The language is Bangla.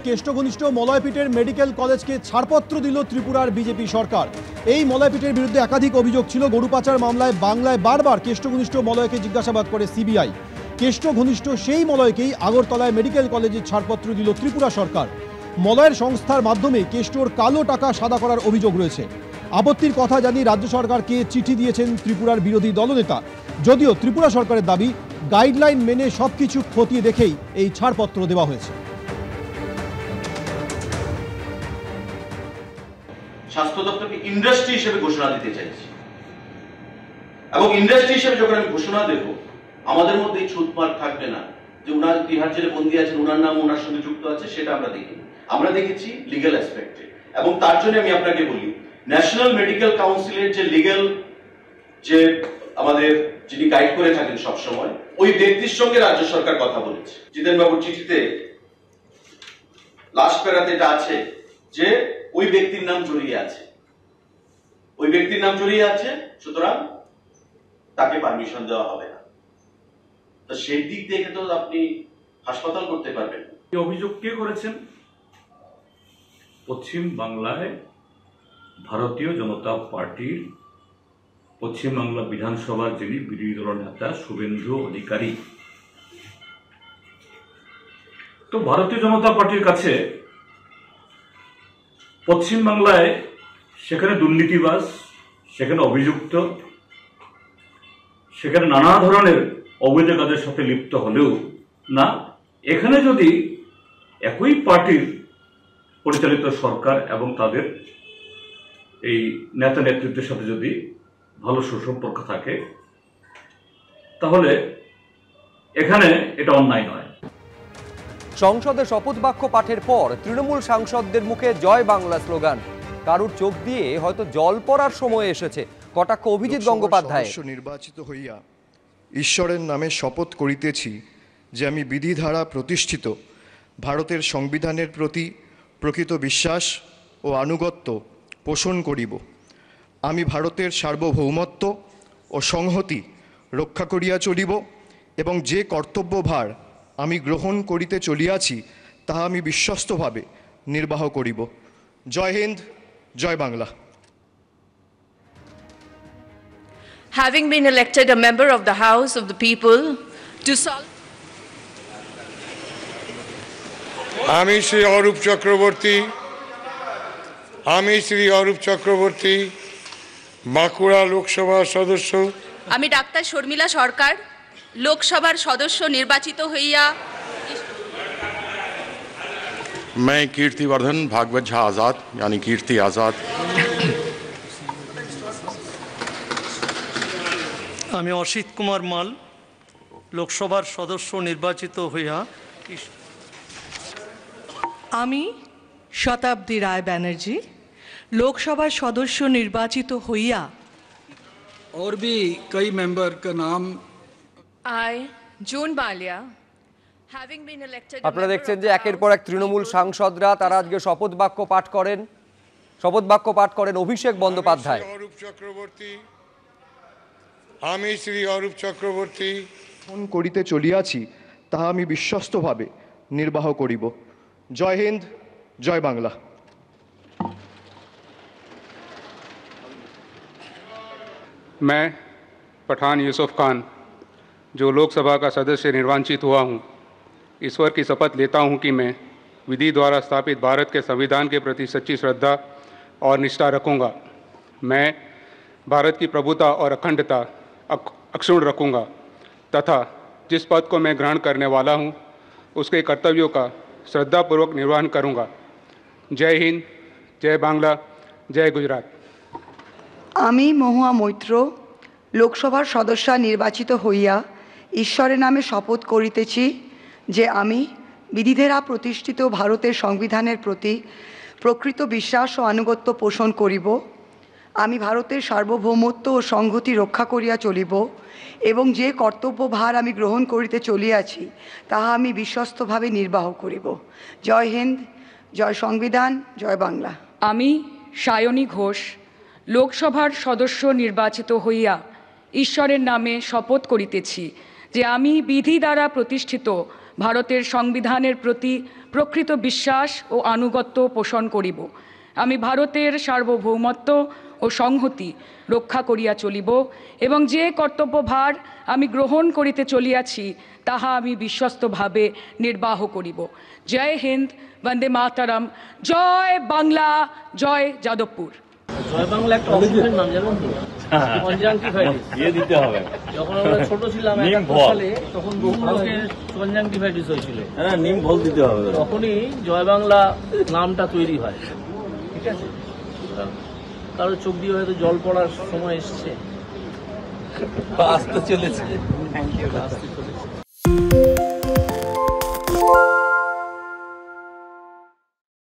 কেষ্টঘনিষ্ঠ মলয়পীঠের মেডিকেল কলেজকে ছাড়পত্র দিল ত্রিপুরার বিজেপি সরকার। এই মলয়পীঠের বিরুদ্ধে একাধিক অভিযোগ ছিল। গরু পাচার মামলায় বাংলায় বারবার কেষ্টঘনিষ্ঠ মলয়কে জিজ্ঞাসাবাদ করে সিবিআই। কেষ্টঘনিষ্ঠ সেই মলয়কেই আগরতলায় মেডিকেল কলেজের ছাড়পত্র দিল ত্রিপুরা সরকার। মলয়ের সংস্থার মাধ্যমে কেষ্টর কালো টাকা সাদা করার অভিযোগ রয়েছে। আপত্তির কথা জানিয়ে রাজ্য সরকারকে চিঠি দিয়েছেন ত্রিপুরার বিরোধী দলনেতা। যদিও ত্রিপুরা সরকারের দাবি, গাইডলাইন মেনে সবকিছু খতিয়ে দেখেই এই ছাড়পত্র দেওয়া হয়েছে। স্বাস্থ্য দপ্তরকে ইন্ডাস্ট্রি হিসেবে ঘোষণা দিতে চাইছি, এবং ইন্ডাস্ট্রি হিসেবে যখন আমি ঘোষণা দেব, আমাদের মধ্যে এই ছুতমার থাকবে না যে উনার তিহার জেলে বন্দী আছেন, উনার নাম ওনার সঙ্গে যুক্ত আছে, সেটা আমরা দেখিনি। আমরা দেখেছি লিগ্যাল অ্যাসপেক্টে, এবং তার জন্য আমি আপনাকে বলি, ন্যাশনাল মেডিকেল কাউন্সিলের যে লিগ্যাল যে আমাদের যিনি গাইড করে থাকেন সবসময়, ওই ব্যক্তির সঙ্গে রাজ্য সরকার কথা বলেছে। জিতেন বাবুর চিঠিতে লাস্ট প্যারাতে এটা আছে যে ওই ব্যক্তির নাম জড়িয়ে আছে, ওই ব্যক্তির নাম জড়িয়ে আছে, সুতরাং তাকে পারমিশন দেওয়া হবে না। তো সেই দিক দেখে তো আপনি হাসপাতাল করতে পারবেন। এই অভিযোগ কে করেছেন? পশ্চিম বাংলায় ভারতীয় জনতা পার্টির পশ্চিম বাংলা বিধানসভার যিনি বিরোধী দল নেতা শুভেন্দু অধিকারী। তো ভারতীয় জনতা পার্টির কাছে পশ্চিম বাংলায় সেখানে দুর্নীতিবাজ, সেখানে অভিযুক্ত, সেখানে নানা ধরনের অবৈধ কাজের সাথে লিপ্ত হলেও না, এখানে যদি একই পার্টির পরিচালিত সরকার এবং তাদের এই নেতা নেতৃত্বের সাথে যদি ভালো সুসম্পর্ক থাকে, তাহলে এখানে এটা অন্যায় নয়। সংসদে শপথ বাক্য পাঠের পর তৃণমূল সাংসদদের মুখে জয় বাংলা স্লোগান। কারুর চোখ দিয়ে হয়তো জল পড়ার সময় এসেছে, কটাক্ষ অভিজিৎ গঙ্গোপাধ্যায়। নির্বাচিত হইয়া ঈশ্বরের নামে শপথ করিতেছি যে আমি বিধি দ্বারা প্রতিষ্ঠিত ভারতের সংবিধানের প্রতি প্রকৃত বিশ্বাস ও আনুগত্য পোষণ করিব। আমি ভারতের সার্বভৌমত্ব ও সংহতি রক্ষা করিয়া চলিব, এবং যে কর্তব্যভার আমি গ্রহণ করিতে চলিয়াছি তাহা আমি বিশ্বস্তভাবে নির্বাহ করিব। জয় হিন্দ, জয় Bangla. Having been elected a member of the House of the People to solve আমি শ্রী অরূপ চক্রবর্তী বাঁকুড়া লোকসভা সদস্য। আমি ডাক্তার শর্মিলা সরকার লোকসভার সদস্য নির্বাচিত হইয়া मैं कीर्तिवर्धन भागवत झा आज़ाद यानी कीर्ति आज़ाद আমি অসিত কুমার মাল লোকসভার সদস্য নির্বাচিত হইয়া আমি শতাব্দী রায় ব্যানার্জি लोकसभा सदस्य निर्वाचित होइया। और भी कई मेंबर का नाम I June Ballia having been elected। আপনারা দেখছেন যে একের পর এক তৃণমূল সাংসদরা তারা আজকে শপথ বাক্য পাঠ করেন অভিষেক বন্দ্যোপাধ্যায়। আমি শ্রী অরূপ চক্রবর্তী ফোন করিতে চলিয়াছি তাহা আমি বিশ্বস্তভাবে নির্বাহ করিব। জয় হিন্দ, জয় বাংলা। मैं पठान यूसुफ खान जो लोकसभा का सदस्य निर्वाचित हुआ हूं, ईश्वर की शपथ लेता हूं कि मैं विधि द्वारा स्थापित भारत के संविधान के प्रति सच्ची श्रद्धा और निष्ठा रखूंगा। मैं भारत की प्रभुता और अखंडता अक्षुण्ण रखूंगा तथा जिस पद को मैं ग्रहण करने वाला हूं उसके कर्तव्यों का श्रद्धापूर्वक निर्वहन करूंगा। जय हिंद, जय बांग्ला, जय गुजरात। আমি মহুয়া মৈত্র লোকসভার সদস্য নির্বাচিত হইয়া ঈশ্বরের নামে শপথ করিতেছি যে আমি বিধি দ্বারা প্রতিষ্ঠিত ভারতের সংবিধানের প্রতি প্রকৃত বিশ্বাস ও আনুগত্য পোষণ করিব। আমি ভারতের সার্বভৌমত্ব ও সংহতি রক্ষা করিয়া চলিব, এবং যে কর্তব্যভার আমি গ্রহণ করিতে চলিয়াছি তাহা আমি বিশ্বস্তভাবে নির্বাহ করিব। জয় হিন্দ, জয় সংবিধান, জয় বাংলা। আমি সায়নী ঘোষ লোকসভার সদস্য নির্বাচিত হইয়া ঈশ্বরের নামে শপথ করিতেছি যে আমি বিধি দ্বারা প্রতিষ্ঠিত ভারতের সংবিধানের প্রতি প্রকৃত বিশ্বাস ও আনুগত্য পোষণ করিব। আমি ভারতের সার্বভৌমত্ব ও সংহতি রক্ষা করিয়া চলিব এবং যে কর্তব্যভার আমি গ্রহণ করিতে চলিয়াছি তাহা আমি বিশ্বস্তভাবে নির্বাহ করিব। জয় হিন্দ, বন্দে মাতরম, জয় বাংলা, জয় যাদবপুর। জয় বাংলা একটা অসুখের নাম, জানেন তো? দিতে হবে। যখন আমরা ছোট ছিলাম সালে, তখন বহু লোকের কনজাংটিভাইটিস হয়েছিল, নিম ভল দিতে হবে, তখনই জয় বাংলা নামটা তৈরি হয়। ঠিক আছে, কারো চোখ দিয়ে হয়তো জল পড়ার সময় এসছে, আসতে চলেছে। Thank you.